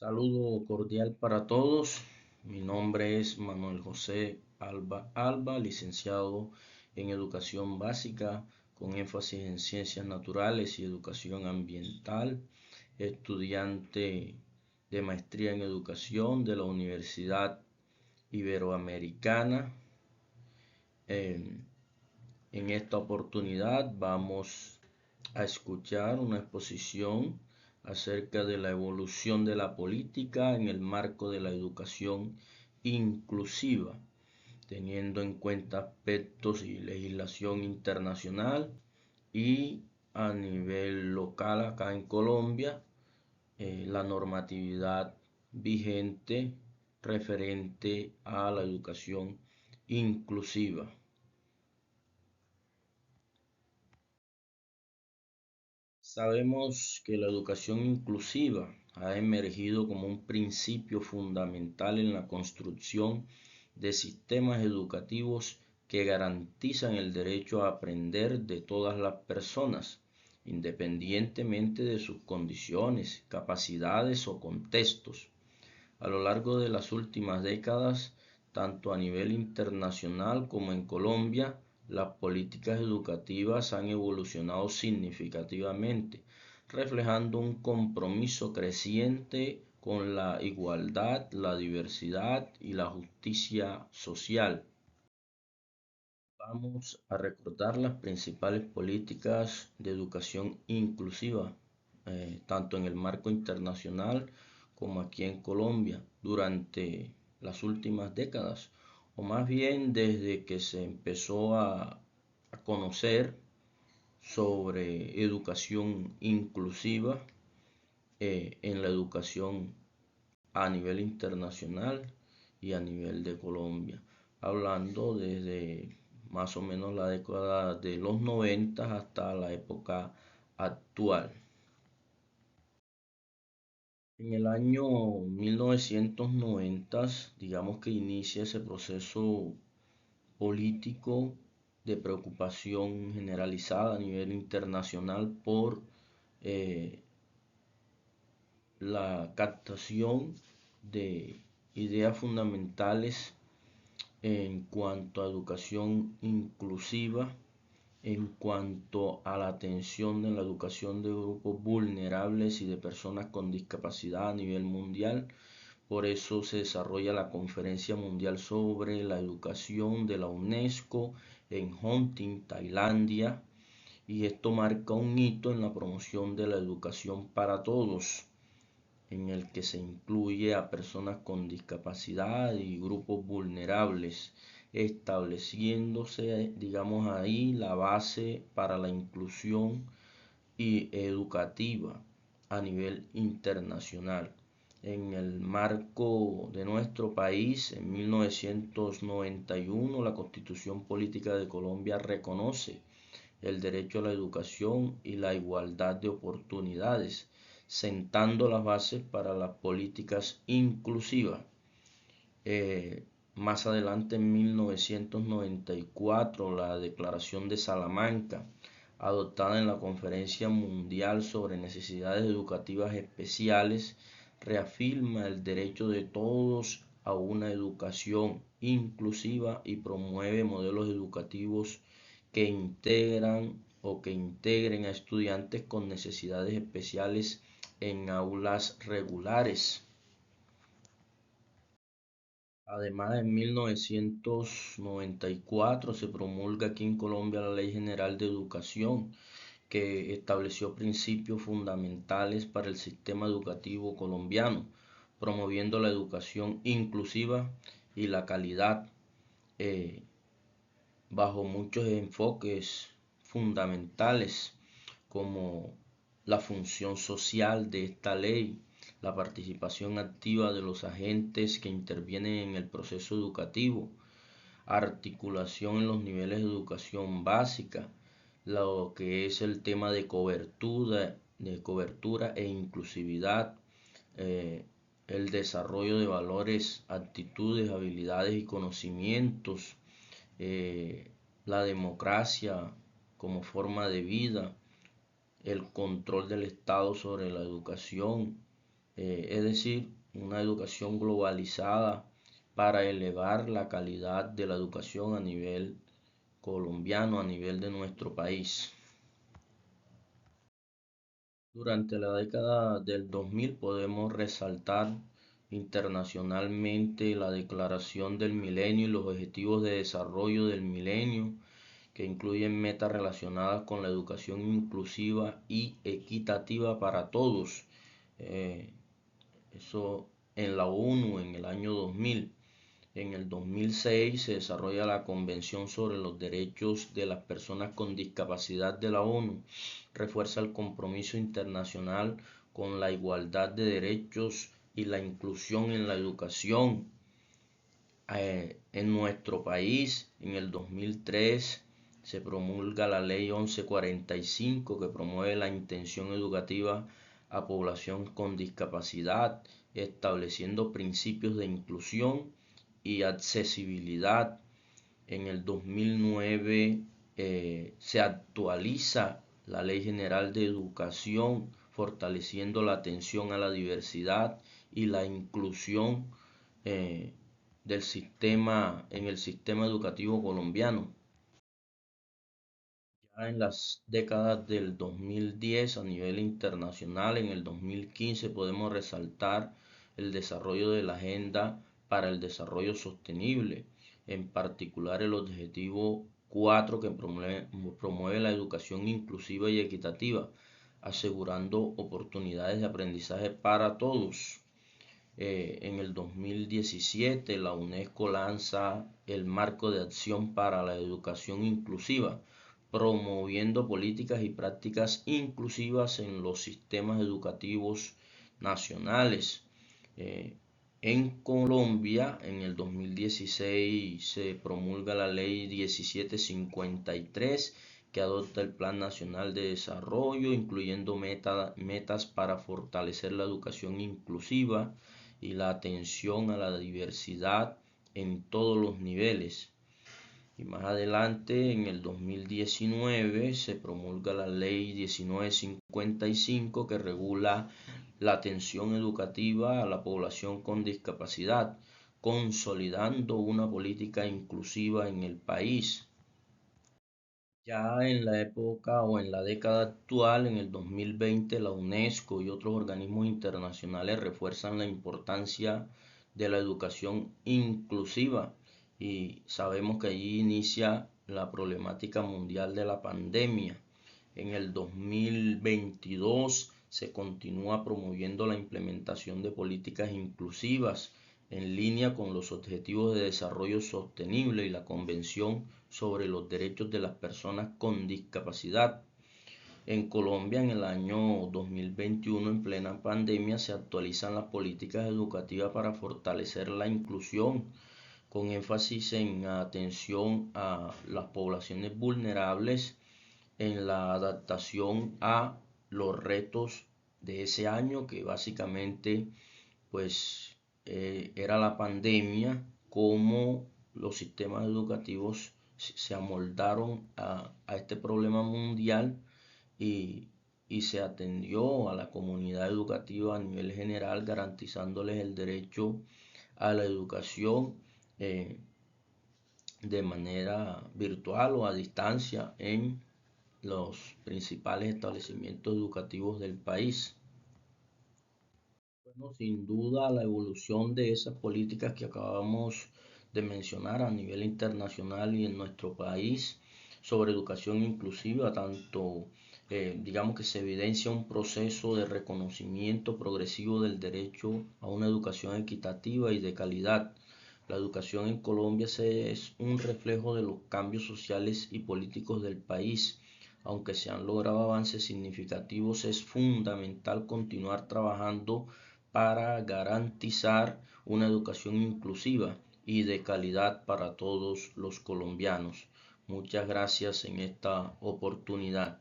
Saludo cordial para todos. Mi nombre es Manuel José Alba, licenciado en Educación Básica con énfasis en Ciencias Naturales y Educación Ambiental, estudiante de Maestría en Educación de la Universidad Iberoamericana. En esta oportunidad vamos a escuchar una exposición acerca de la evolución de la política en el marco de la educación inclusiva, teniendo en cuenta aspectos y legislación internacional y a nivel local acá en Colombia, la normatividad vigente referente a la educación inclusiva. Sabemos que la educación inclusiva ha emergido como un principio fundamental en la construcción de sistemas educativos que garantizan el derecho a aprender de todas las personas, independientemente de sus condiciones, capacidades o contextos. A lo largo de las últimas décadas, tanto a nivel internacional como en Colombia, las políticas educativas han evolucionado significativamente, reflejando un compromiso creciente con la igualdad, la diversidad y la justicia social. Vamos a recordar las principales políticas de educación inclusiva, tanto en el marco internacional como aquí en Colombia, durante las últimas décadas, o más bien desde que se empezó a conocer sobre educación inclusiva en la educación a nivel internacional y a nivel de Colombia, hablando desde más o menos la década de los 90 hasta la época actual. En el año 1990, digamos que inicia ese proceso político de preocupación generalizada a nivel internacional por eh, la captación de ideas fundamentales en cuanto a educación inclusiva, en cuanto a la atención en la educación de grupos vulnerables y de personas con discapacidad a nivel mundial. Por eso se desarrolla la Conferencia Mundial sobre la Educación de la UNESCO en Hon Thi, Tailandia, y esto marca un hito en la promoción de la educación para todos, en el que se incluye a personas con discapacidad y grupos vulnerables, estableciéndose, digamos ahí, la base para la inclusión y educativa a nivel internacional. En el marco de nuestro país, en 1991, la Constitución Política de Colombia reconoce el derecho a la educación y la igualdad de oportunidades, sentando las bases para las políticas inclusivas. Más adelante, en 1994, la Declaración de Salamanca, adoptada en la Conferencia Mundial sobre Necesidades Educativas Especiales, reafirma el derecho de todos a una educación inclusiva y promueve modelos educativos que integran o que integren a estudiantes con necesidades especiales en aulas regulares. Además, en 1994 se promulga aquí en Colombia la Ley General de Educación, que estableció principios fundamentales para el sistema educativo colombiano, promoviendo la educación inclusiva y la calidad, eh, bajo muchos enfoques fundamentales como la función social de esta ley, la participación activa de los agentes que intervienen en el proceso educativo, articulación en los niveles de educación básica, lo que es el tema de cobertura e inclusividad, el desarrollo de valores, actitudes, habilidades y conocimientos, la democracia como forma de vida, el control del Estado sobre la educación, es decir, una educación globalizada para elevar la calidad de la educación a nivel colombiano, a nivel de nuestro país. Durante la década del 2000 podemos resaltar internacionalmente la Declaración del Milenio y los Objetivos de Desarrollo del Milenio, que incluyen metas relacionadas con la educación inclusiva y equitativa para todos. Eso en la ONU en el año 2000. En el 2006 se desarrolla la Convención sobre los Derechos de las Personas con Discapacidad de la ONU. Refuerza el compromiso internacional con la igualdad de derechos y la inclusión en la educación. En nuestro país, en el 2003, se promulga la Ley 1145 que promueve la intención educativa a población con discapacidad, estableciendo principios de inclusión y accesibilidad. En el 2009 se actualiza la Ley General de Educación, fortaleciendo la atención a la diversidad y la inclusión eh, en el sistema educativo colombiano. Ya en las décadas del 2010 a nivel internacional, en el 2015 podemos resaltar el desarrollo de la Agenda para el Desarrollo Sostenible, en particular el objetivo 4 que promueve la educación inclusiva y equitativa, asegurando oportunidades de aprendizaje para todos. En el 2017 la UNESCO lanza el Marco de Acción para la Educación Inclusiva, promoviendo políticas y prácticas inclusivas en los sistemas educativos nacionales. En Colombia, en el 2016 se promulga la Ley 1753 que adopta el Plan Nacional de Desarrollo, incluyendo metas para fortalecer la educación inclusiva y la atención a la diversidad en todos los niveles. Y más adelante, en el 2019, se promulga la Ley 1955 que regula la atención educativa a la población con discapacidad, consolidando una política inclusiva en el país. Ya en la época o en la década actual, en el 2020, la UNESCO y otros organismos internacionales refuerzan la importancia de la educación inclusiva y sabemos que allí inicia la problemática mundial de la pandemia. En el 2022 se continúa promoviendo la implementación de políticas inclusivas en línea con los Objetivos de Desarrollo Sostenible y la Convención sobre los Derechos de las Personas con Discapacidad. En Colombia, en el año 2021, en plena pandemia, se actualizan las políticas educativas para fortalecer la inclusión, con énfasis en atención a las poblaciones vulnerables, en la adaptación a los retos de ese año, que básicamente pues era la pandemia, cómo los sistemas educativos se amoldaron a este problema mundial y, y se atendió a la comunidad educativa a nivel general, garantizándoles el derecho a la educación de manera virtual o a distancia en los principales establecimientos educativos del país. Bueno, sin duda la evolución de esas políticas que acabamos de mencionar a nivel internacional y en nuestro país sobre educación inclusiva, tanto digamos que se evidencia un proceso de reconocimiento progresivo del derecho a una educación equitativa y de calidad. La educación en Colombia es un reflejo de los cambios sociales y políticos del país. Aunque se han logrado avances significativos, es fundamental continuar trabajando para garantizar una educación inclusiva y de calidad para todos los colombianos. Muchas gracias en esta oportunidad.